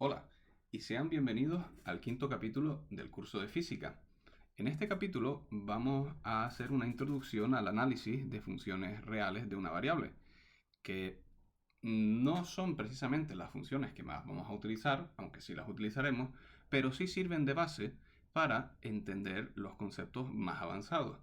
Hola y sean bienvenidos al quinto capítulo del curso de física. En este capítulo vamos a hacer una introducción al análisis de funciones reales de una variable, que no son precisamente las funciones que más vamos a utilizar, aunque sí las utilizaremos, pero sí sirven de base para entender los conceptos más avanzados.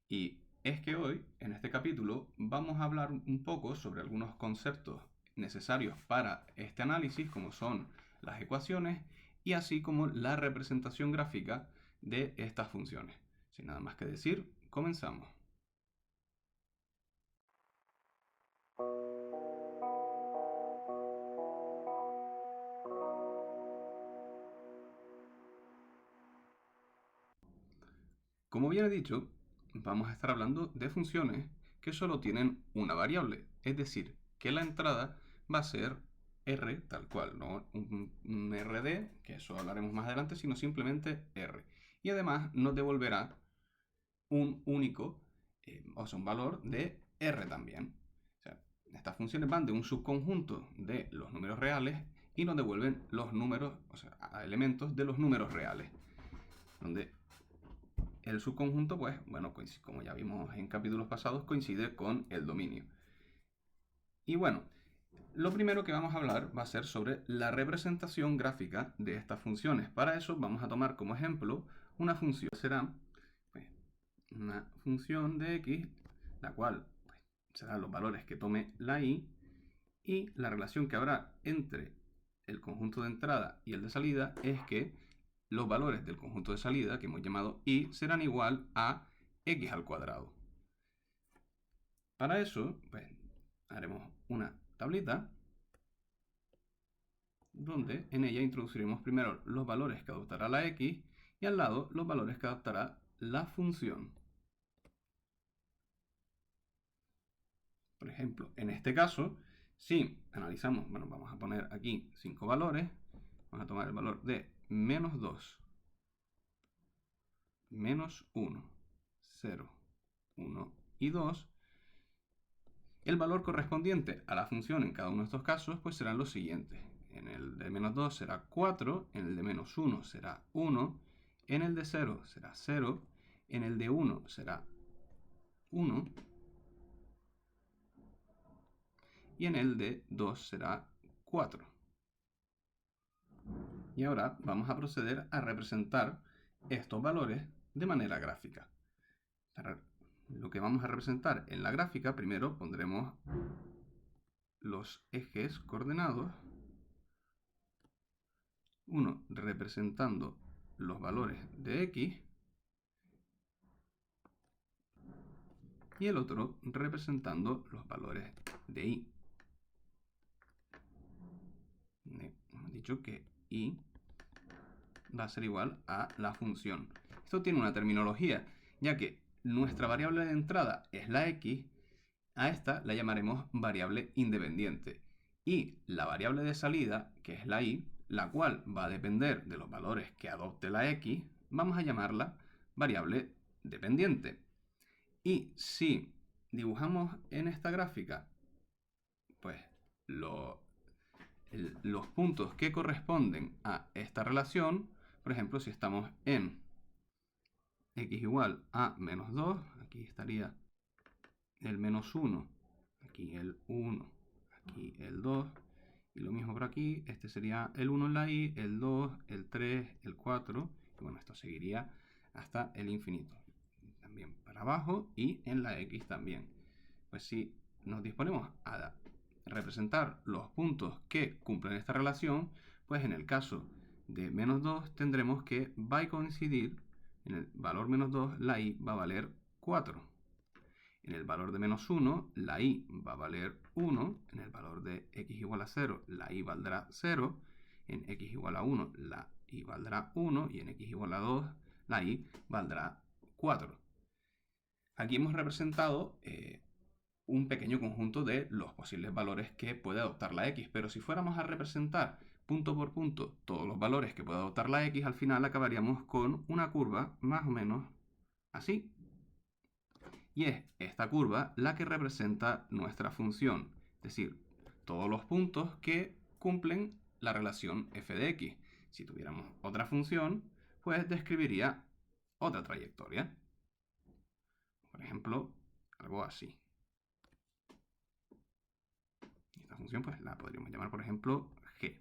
Y es que hoy, en este capítulo, vamos a hablar un poco sobre algunos conceptos necesarios para este análisis, como son las ecuaciones y así como la representación gráfica de estas funciones. Sin nada más que decir, comenzamos. Como bien he dicho, vamos a estar hablando de funciones que solo tienen una variable, es decir, que la entrada va a ser r tal cual, no un rd, que eso hablaremos más adelante, sino simplemente r. Y además nos devolverá un único, o sea, un valor de r también. O sea, estas funciones van de un subconjunto de los números reales y nos devuelven los números, o sea, elementos de los números reales, donde el subconjunto, pues, bueno, como ya vimos en capítulos pasados, coincide con el dominio. Y bueno, lo primero que vamos a hablar va a ser sobre la representación gráfica de estas funciones. Para eso vamos a tomar como ejemplo una función. Será pues, una función de x, la cual pues, serán los valores que tome la y la relación que habrá entre el conjunto de entrada y el de salida es que los valores del conjunto de salida, que hemos llamado y, serán igual a x al cuadrado. Para eso, pues, haremos una tablita donde en ella introduciremos primero los valores que adoptará la x y al lado los valores que adoptará la función. Por ejemplo, en este caso, si analizamos, bueno, vamos a poner aquí 5 valores, vamos a tomar el valor de menos 2, menos 1, 0, 1 y 2, el valor correspondiente a la función en cada uno de estos casos pues serán los siguientes. En el de menos 2 será 4, en el de menos 1 será 1, en el de 0 será 0, en el de 1 será 1 y en el de 2 será 4. Y ahora vamos a proceder a representar estos valores de manera gráfica. Lo que vamos a representar en la gráfica, primero pondremos los ejes coordenados, uno representando los valores de x y el otro representando los valores de y. Hemos dicho que y va a ser igual a la función. Esto tiene una terminología, ya que nuestra variable de entrada es la x, a esta la llamaremos variable independiente. Y la variable de salida, que es la y, la cual va a depender de los valores que adopte la x, vamos a llamarla variable dependiente. Y si dibujamos en esta gráfica, pues los puntos que corresponden a esta relación, por ejemplo, si estamos en x igual a menos 2, aquí estaría el menos 1, aquí el 1, aquí el 2, y lo mismo por aquí, este sería el 1 en la y, el 2, el 3, el 4, y bueno, esto seguiría hasta el infinito. También para abajo y en la x también. Pues si nos disponemos a representar los puntos que cumplen esta relación, pues en el caso de menos 2 tendremos que va a coincidir en el valor menos 2, la y va a valer 4. En el valor de menos 1, la y va a valer 1. En el valor de x igual a 0, la y valdrá 0. En x igual a 1, la y valdrá 1. Y en x igual a 2, la y valdrá 4. Aquí hemos representado un pequeño conjunto de los posibles valores que puede adoptar la x, pero si fuéramos a representar punto por punto todos los valores que puede adoptar la x, al final acabaríamos con una curva más o menos así. Y es esta curva la que representa nuestra función, es decir, todos los puntos que cumplen la relación f de x. Si tuviéramos otra función, pues describiría otra trayectoria. Por ejemplo, algo así. Esta función pues la podríamos llamar, por ejemplo, g.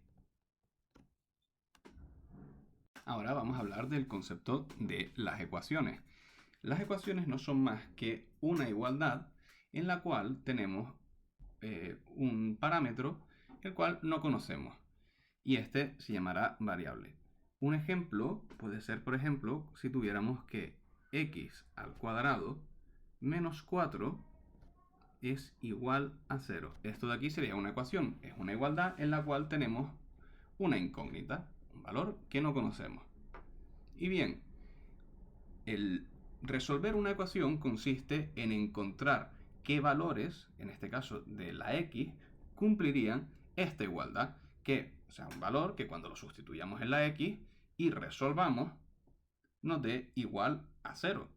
Ahora vamos a hablar del concepto de las ecuaciones. Las ecuaciones no son más que una igualdad en la cual tenemos un parámetro el cual no conocemos y este se llamará variable. Un ejemplo puede ser, por ejemplo, si tuviéramos que x al cuadrado menos 4 es igual a 0. Esto de aquí sería una ecuación, es una igualdad en la cual tenemos una incógnita, un valor que no conocemos. Y bien, el resolver una ecuación consiste en encontrar qué valores, en este caso de la x, cumplirían esta igualdad, o sea, un valor que cuando lo sustituyamos en la x y resolvamos nos dé igual a 0.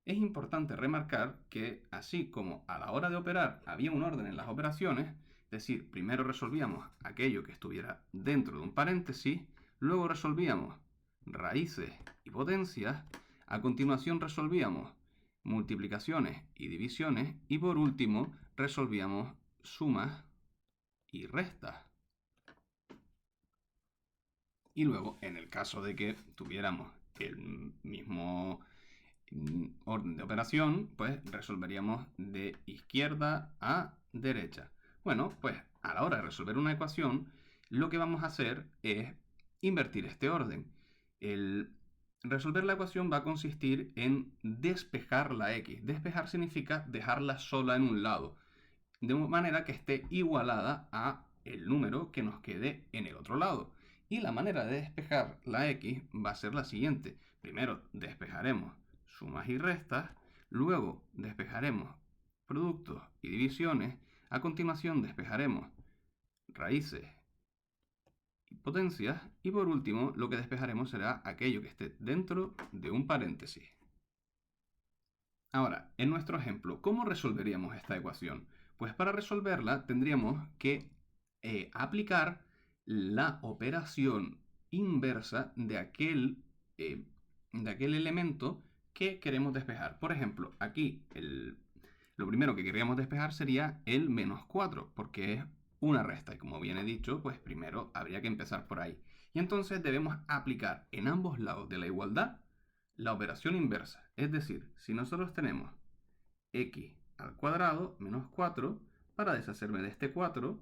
Es importante remarcar que, así como a la hora de operar había un orden en las operaciones, es decir, primero resolvíamos aquello que estuviera dentro de un paréntesis, luego resolvíamos raíces y potencias, a continuación resolvíamos multiplicaciones y divisiones y por último resolvíamos sumas y restas. Y luego, en el caso de que tuviéramos el mismo orden de operación, pues resolveríamos de izquierda a derecha. Bueno, pues a la hora de resolver una ecuación, lo que vamos a hacer es invertir este orden. El resolver la ecuación va a consistir en despejar la x. Despejar significa dejarla sola en un lado, de manera que esté igualada a el número que nos quede en el otro lado. Y la manera de despejar la x va a ser la siguiente. Primero despejaremos sumas y restas, luego despejaremos productos y divisiones, a continuación despejaremos raíces y potencias, y por último lo que despejaremos será aquello que esté dentro de un paréntesis. Ahora, en nuestro ejemplo, ¿cómo resolveríamos esta ecuación? Pues para resolverla tendríamos que aplicar la operación inversa de aquel elemento que queremos despejar. Por ejemplo, aquí lo primero que queríamos despejar sería el menos 4, porque es una resta. Y como bien he dicho, pues primero habría que empezar por ahí. Y entonces debemos aplicar en ambos lados de la igualdad la operación inversa. Es decir, si nosotros tenemos x al cuadrado menos 4, para deshacerme de este 4,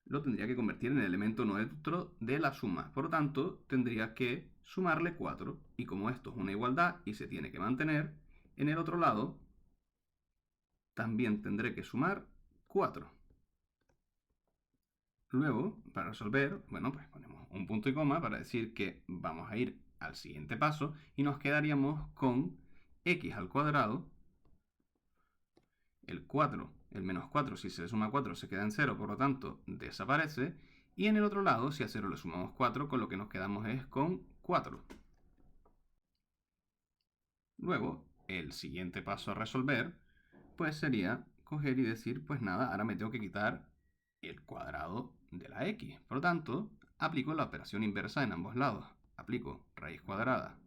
lo tendría que convertir en el elemento neutro de la suma. Por lo tanto, tendría que sumarle 4. Y como esto es una igualdad y se tiene que mantener, en el otro lado también tendré que sumar 4. Luego, para resolver, bueno, pues ponemos un punto y coma para decir que vamos a ir al siguiente paso y nos quedaríamos con x al cuadrado. El 4, el menos 4, si se le suma 4 se queda en 0, por lo tanto desaparece. Y en el otro lado, si a 0 le sumamos 4, con lo que nos quedamos es con 4. Luego, el siguiente paso a resolver, pues sería coger y decir, pues nada, ahora me tengo que quitar el cuadrado de la x. Por lo tanto, aplico la operación inversa en ambos lados. Aplico raíz cuadrada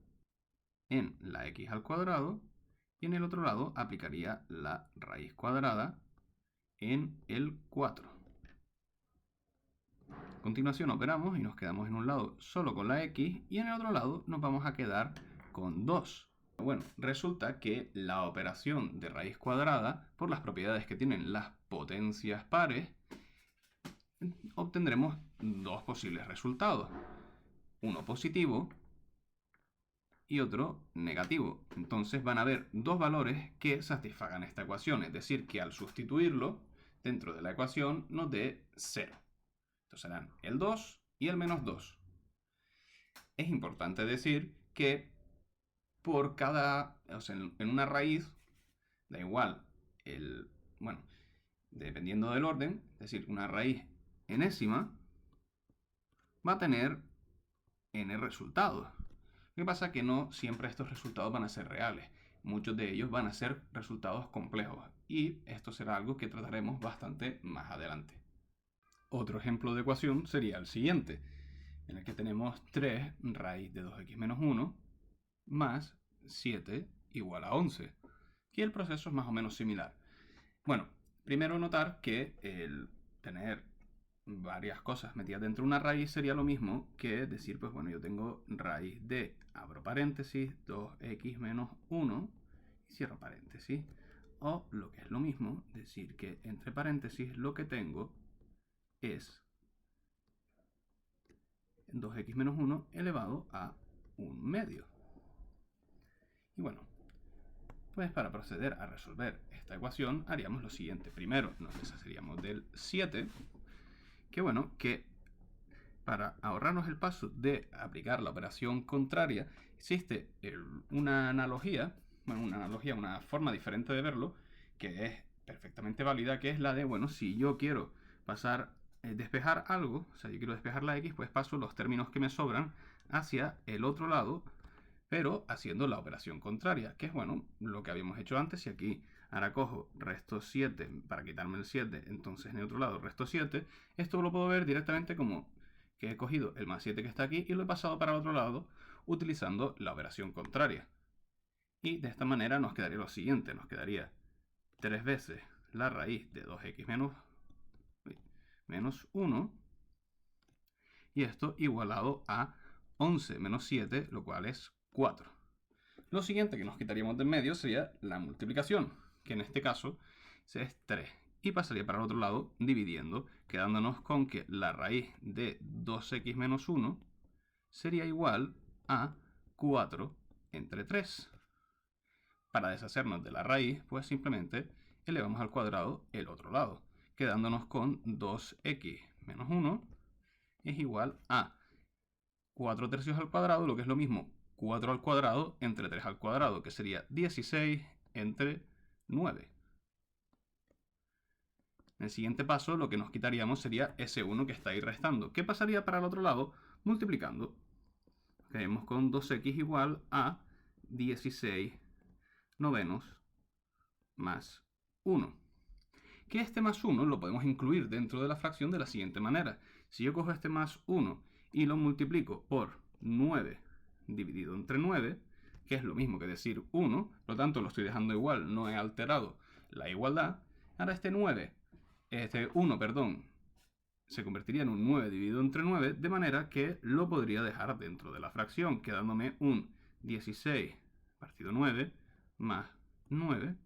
en la x al cuadrado y en el otro lado aplicaría la raíz cuadrada en el 4. A continuación operamos y nos quedamos en un lado solo con la x y en el otro lado nos vamos a quedar con 2. Bueno, resulta que la operación de raíz cuadrada, por las propiedades que tienen las potencias pares, obtendremos dos posibles resultados. Uno positivo y otro negativo. Entonces van a haber dos valores que satisfagan esta ecuación. Es decir, que al sustituirlo dentro de la ecuación nos dé 0. Estos serán el 2 y el menos 2. Es importante decir que por cada, o sea, en una raíz, da igual, bueno, dependiendo del orden, es decir, una raíz enésima va a tener n resultados. Lo que pasa es que no siempre estos resultados van a ser reales. Muchos de ellos van a ser resultados complejos y esto será algo que trataremos bastante más adelante. Otro ejemplo de ecuación sería el siguiente, en el que tenemos 3 raíz de 2x menos 1 más 7 igual a 11. Y el proceso es más o menos similar. Bueno, primero notar que el tener varias cosas metidas dentro de una raíz sería lo mismo que decir, pues bueno, yo tengo raíz de, abro paréntesis, 2x menos 1, y cierro paréntesis. O lo que es lo mismo, decir que entre paréntesis lo que tengo es 2x menos 1 elevado a 1/2. Y bueno, pues para proceder a resolver esta ecuación haríamos lo siguiente. Primero nos deshaceríamos del 7, que bueno, que para ahorrarnos el paso de aplicar la operación contraria, existe una analogía, una forma diferente de verlo, que es perfectamente válida, que es la de, bueno, si yo quiero despejar algo, o sea, yo quiero despejar la x, pues paso los términos que me sobran hacia el otro lado, pero haciendo la operación contraria, que es, bueno, lo que habíamos hecho antes. Y aquí ahora cojo resto 7 para quitarme el 7, entonces en el otro lado resto 7. Esto lo puedo ver directamente como que he cogido el más 7 que está aquí y lo he pasado para el otro lado utilizando la operación contraria. Y de esta manera nos quedaría lo siguiente, nos quedaría 3 veces la raíz de 2x menos 1, y esto igualado a 11 menos 7, lo cual es 4. Lo siguiente que nos quitaríamos de en medio sería la multiplicación, que en este caso es 3. Y pasaría para el otro lado dividiendo, quedándonos con que la raíz de 2x menos 1 sería igual a 4 entre 3. Para deshacernos de la raíz, pues simplemente elevamos al cuadrado el otro lado, quedándonos con 2x menos 1 es igual a 4 tercios al cuadrado, lo que es lo mismo 4 al cuadrado entre 3 al cuadrado, que sería 16 entre 9. En el siguiente paso, lo que nos quitaríamos sería ese 1 que está ahí restando. ¿Qué pasaría para el otro lado? Multiplicando. Quedamos con 2x igual a 16 novenos más 1. Que este más 1 lo podemos incluir dentro de la fracción de la siguiente manera. Si yo cojo este más 1 y lo multiplico por 9 dividido entre 9, que es lo mismo que decir 1, por lo tanto lo estoy dejando igual, no he alterado la igualdad. Ahora este 1, perdón, se convertiría en un 9 dividido entre 9, de manera que lo podría dejar dentro de la fracción, quedándome un 16 partido 9 más 9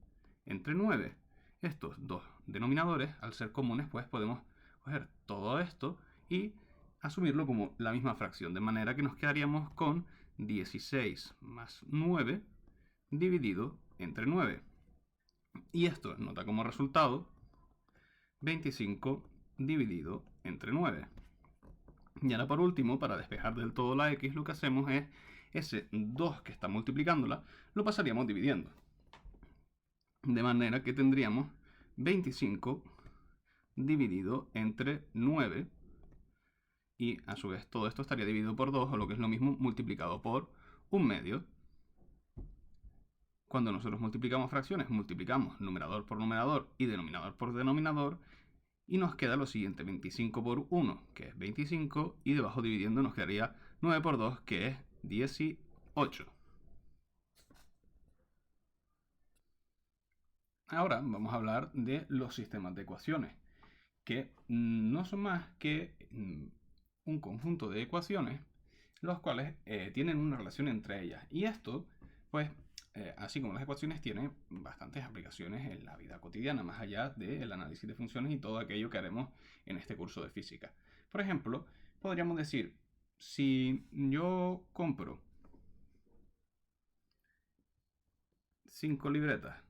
entre 9. Estos dos denominadores, al ser comunes, pues podemos coger todo esto y asumirlo como la misma fracción, de manera que nos quedaríamos con 16 más 9 dividido entre 9. Y esto nos da como resultado 25 dividido entre 9. Y ahora por último, para despejar del todo la x, lo que hacemos es ese 2 que está multiplicándola, lo pasaríamos dividiendo. De manera que tendríamos 25 dividido entre 9. Y a su vez todo esto estaría dividido por 2, o lo que es lo mismo, multiplicado por 1/2. Cuando nosotros multiplicamos fracciones, multiplicamos numerador por numerador y denominador por denominador, y nos queda lo siguiente, 25 por 1, que es 25, y debajo dividiendo nos quedaría 9 por 2, que es 18. Ahora vamos a hablar de los sistemas de ecuaciones, que no son más que un conjunto de ecuaciones, los cuales tienen una relación entre ellas. Y esto, pues, así como las ecuaciones, tienen bastantes aplicaciones en la vida cotidiana, más allá del análisis de funciones y todo aquello que haremos en este curso de física. Por ejemplo, podríamos decir, si yo compro 5 libretas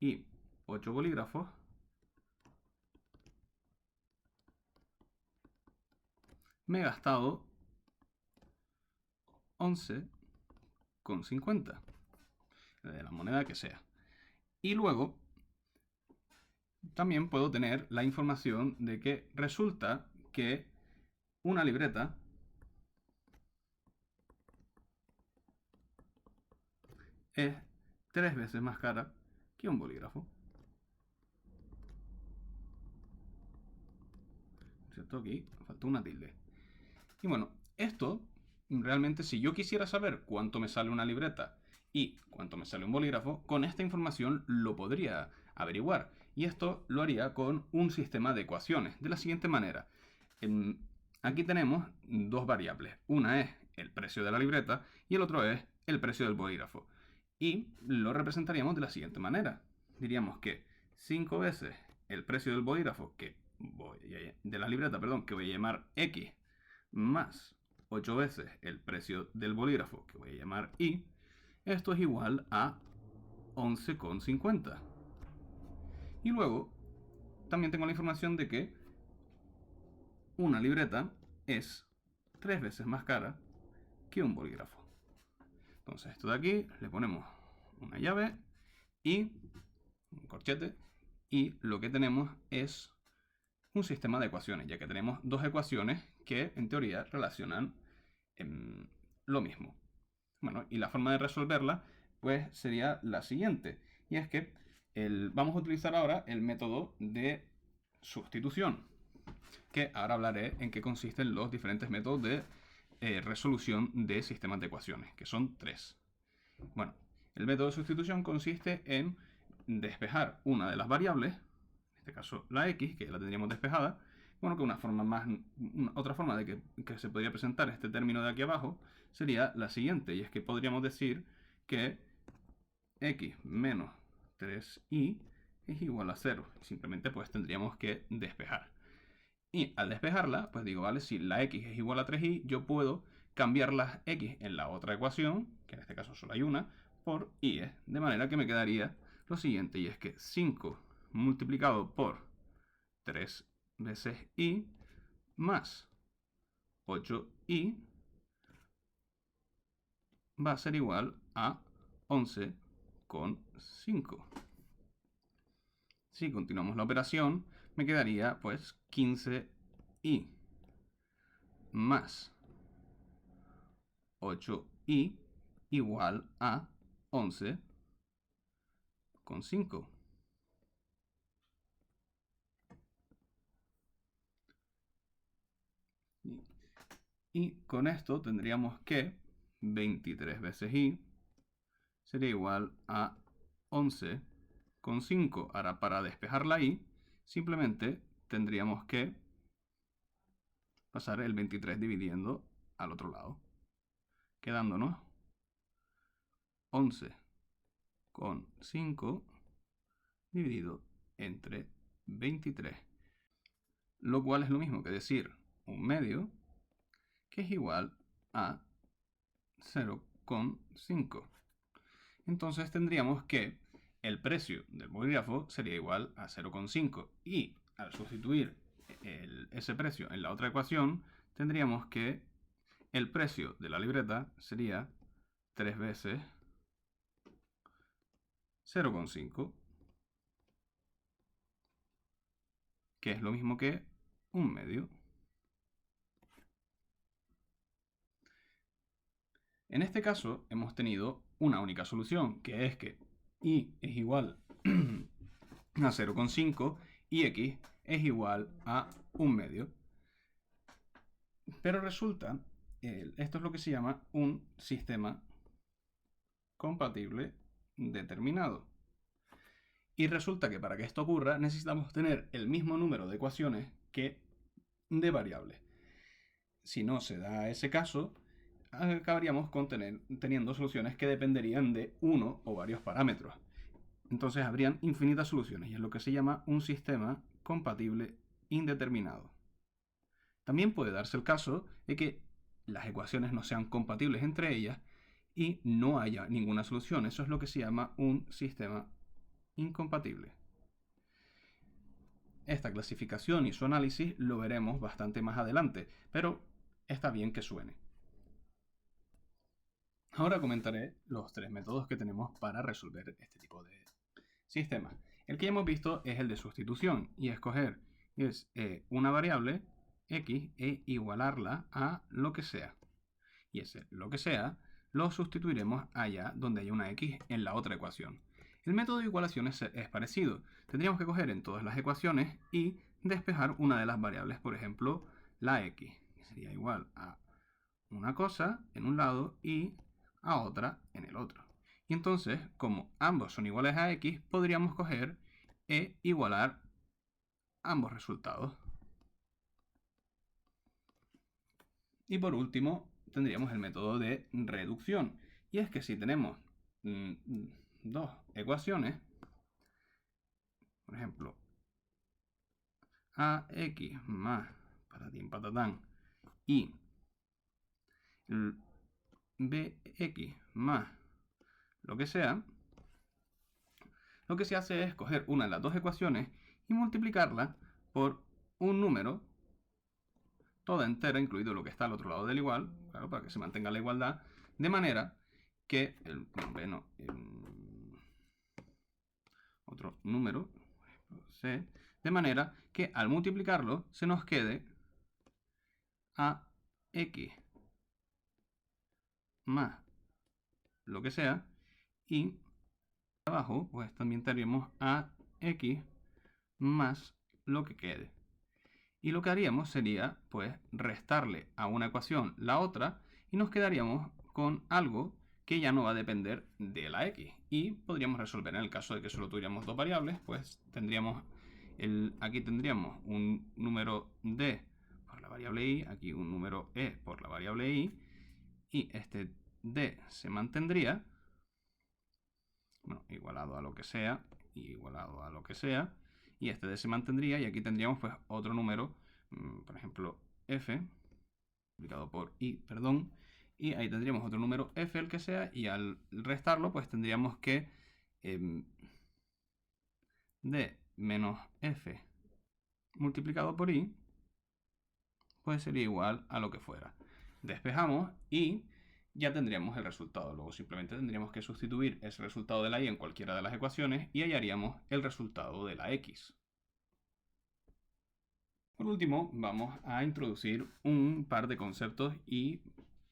y 8 bolígrafos, me he gastado 11,50 de la moneda que sea. Y luego también puedo tener la información de que resulta que una libreta es 3 veces más cara que un bolígrafo. ¿Cierto? Aquí falta una tilde. Y bueno, esto realmente, si yo quisiera saber cuánto me sale una libreta y cuánto me sale un bolígrafo, con esta información lo podría averiguar. Y esto lo haría con un sistema de ecuaciones, de la siguiente manera. Aquí tenemos dos variables. Una es el precio de la libreta y el otro es el precio del bolígrafo. Y lo representaríamos de la siguiente manera. Diríamos que 5 veces el precio del bolígrafo, de la libreta, perdón, que voy a llamar X, más 8 veces el precio del bolígrafo, que voy a llamar Y, esto es igual a 11,50. Y luego también tengo la información de que una libreta es 3 veces más cara que un bolígrafo. Entonces esto de aquí le ponemos una llave y un corchete, y lo que tenemos es un sistema de ecuaciones, ya que tenemos dos ecuaciones que en teoría relacionan lo mismo. Bueno, y la forma de resolverla pues sería la siguiente, y es que vamos a utilizar ahora el método de sustitución, que ahora hablaré en qué consisten los diferentes métodos de resolución de sistemas de ecuaciones, que son 3. Bueno, el método de sustitución consiste en despejar una de las variables, en este caso la x, que ya la tendríamos despejada. Bueno, que otra forma de que se podría presentar este término de aquí abajo sería la siguiente, y es que podríamos decir que x menos 3y es igual a 0. Simplemente pues tendríamos que despejar. Y al despejarla, pues digo, vale, si la x es igual a 3y, yo puedo cambiar las x en la otra ecuación, que en este caso solo hay una, por y, de manera que me quedaría lo siguiente, y es que 5 multiplicado por 3 veces y más 8y va a ser igual a 11,5. Si continuamos la operación, me quedaría pues 15y más 8y igual a 11,5. Y con esto tendríamos que 23 veces y sería igual a 11,5. Ahora, para despejar la y, simplemente tendríamos que pasar el 23 dividiendo al otro lado, quedándonos 11,5 dividido entre 23, lo cual es lo mismo que decir un medio, que es igual a 0,5. Entonces tendríamos que el precio del bolígrafo sería igual a 0,5, y al sustituir ese precio en la otra ecuación, tendríamos que el precio de la libreta sería 3 veces 0,5, que es lo mismo que un medio. En este caso hemos tenido una única solución, que es que y es igual a 0,5 y x es igual a un medio. Pero resulta, esto es lo que se llama un sistema compatible determinado. Y resulta que para que esto ocurra necesitamos tener el mismo número de ecuaciones que de variables. Si no se da ese caso, acabaríamos teniendo soluciones que dependerían de uno o varios parámetros. Entonces habrían infinitas soluciones, y es lo que se llama un sistema compatible indeterminado. También puede darse el caso de que las ecuaciones no sean compatibles entre ellas y no haya ninguna solución. Eso es lo que se llama un sistema incompatible. Esta clasificación y su análisis lo veremos bastante más adelante, pero está bien que suene. Ahora comentaré los 3 métodos que tenemos para resolver este tipo de sistemas. El que ya hemos visto es el de sustitución, y escoger una variable x e igualarla a lo que sea. Y ese lo que sea lo sustituiremos allá donde hay una x en la otra ecuación. El método de igualación es parecido. Tendríamos que coger en todas las ecuaciones y despejar una de las variables, por ejemplo, la x, que sería igual a una cosa en un lado y a otra en el otro. Y entonces, como ambos son iguales a x, podríamos coger e igualar ambos resultados. Y por último, tendríamos el método de reducción. Y es que si tenemos dos ecuaciones, por ejemplo, ax más patatín patatán y bx más lo que sea, lo que se hace es coger una de las dos ecuaciones y multiplicarla por un número, toda entera, incluido lo que está al otro lado del igual, claro, para que se mantenga la igualdad, de manera que otro número, C, de manera que al multiplicarlo se nos quede a x más lo que sea, y abajo pues también tendríamos a x más lo que quede. Y lo que haríamos sería pues restarle a una ecuación la otra y nos quedaríamos con algo que ya no va a depender de la x. Y podríamos resolver en el caso de que solo tuviéramos dos variables, pues tendríamos aquí tendríamos un número d por la variable y, aquí un número e por la variable y este d se mantendría, bueno, igualado a lo que sea, y igualado a lo que sea, y este d se mantendría, y aquí tendríamos pues otro número, por ejemplo f, multiplicado por i, perdón, y ahí tendríamos otro número f, el que sea, y al restarlo pues tendríamos que d menos f multiplicado por i pues sería igual a lo que fuera. Despejamos y ya tendríamos el resultado. Luego simplemente tendríamos que sustituir ese resultado de la y en cualquiera de las ecuaciones y hallaríamos el resultado de la x. Por último, vamos a introducir un par de conceptos y,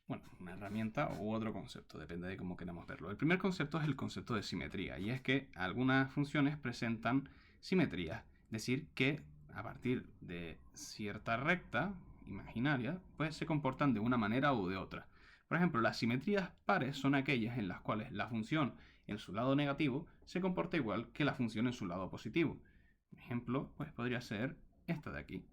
bueno, una herramienta u otro concepto, depende de cómo queramos verlo. El primer concepto es el concepto de simetría, y es que algunas funciones presentan simetría, es decir, que a partir de cierta recta imaginaria, pues se comportan de una manera u de otra. Por ejemplo, las simetrías pares son aquellas en las cuales la función en su lado negativo se comporta igual que la función en su lado positivo. Por ejemplo, pues podría ser esta de aquí.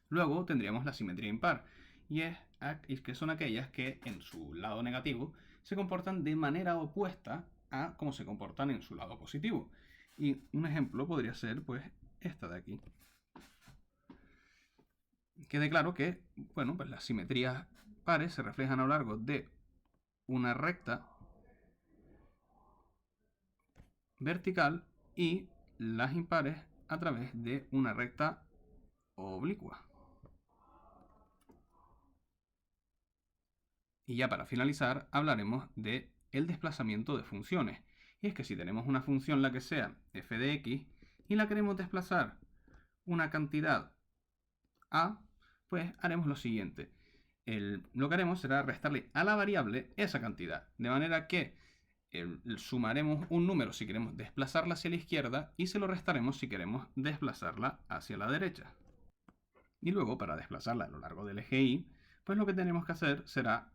Luego tendríamos la simetría impar, y es que son aquellas que en su lado negativo se comportan de manera opuesta a cómo se comportan en su lado positivo. Y un ejemplo podría ser pues esta de aquí. Quede claro que, bueno, pues las simetrías pares se reflejan a lo largo de una recta vertical y las impares a través de una recta oblicua. Y ya para finalizar hablaremos de el desplazamiento de funciones. Y es que si tenemos una función, la que sea, f de x, y la queremos desplazar una cantidad a, pues haremos lo siguiente. Lo que haremos será restarle a la variable esa cantidad, de manera que sumaremos un número si queremos desplazarla hacia la izquierda y se lo restaremos si queremos desplazarla hacia la derecha. Y luego, para desplazarla a lo largo del eje y, pues lo que tenemos que hacer será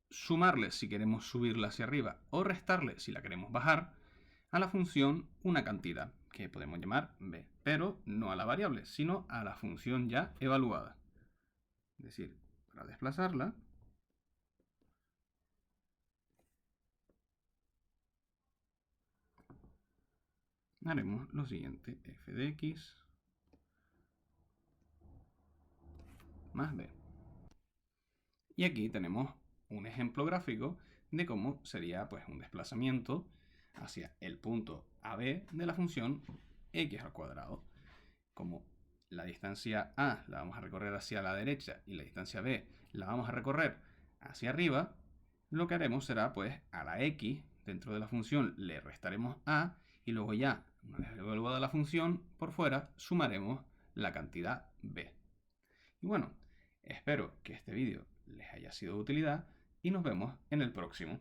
sumarle si queremos subirla hacia arriba o restarle si la queremos bajar a la función una cantidad, que podemos llamar b, pero no a la variable, sino a la función ya evaluada. Es decir, para desplazarla, haremos lo siguiente, f de x más b. Y aquí tenemos un ejemplo gráfico de cómo sería pues un desplazamiento hacia el punto AB de la función x al cuadrado. Como la distancia A la vamos a recorrer hacia la derecha y la distancia B la vamos a recorrer hacia arriba, lo que haremos será pues a la x dentro de la función le restaremos A y luego ya, una vez evaluada la función, por fuera sumaremos la cantidad B. Y bueno, espero que este vídeo les haya sido de utilidad y nos vemos en el próximo.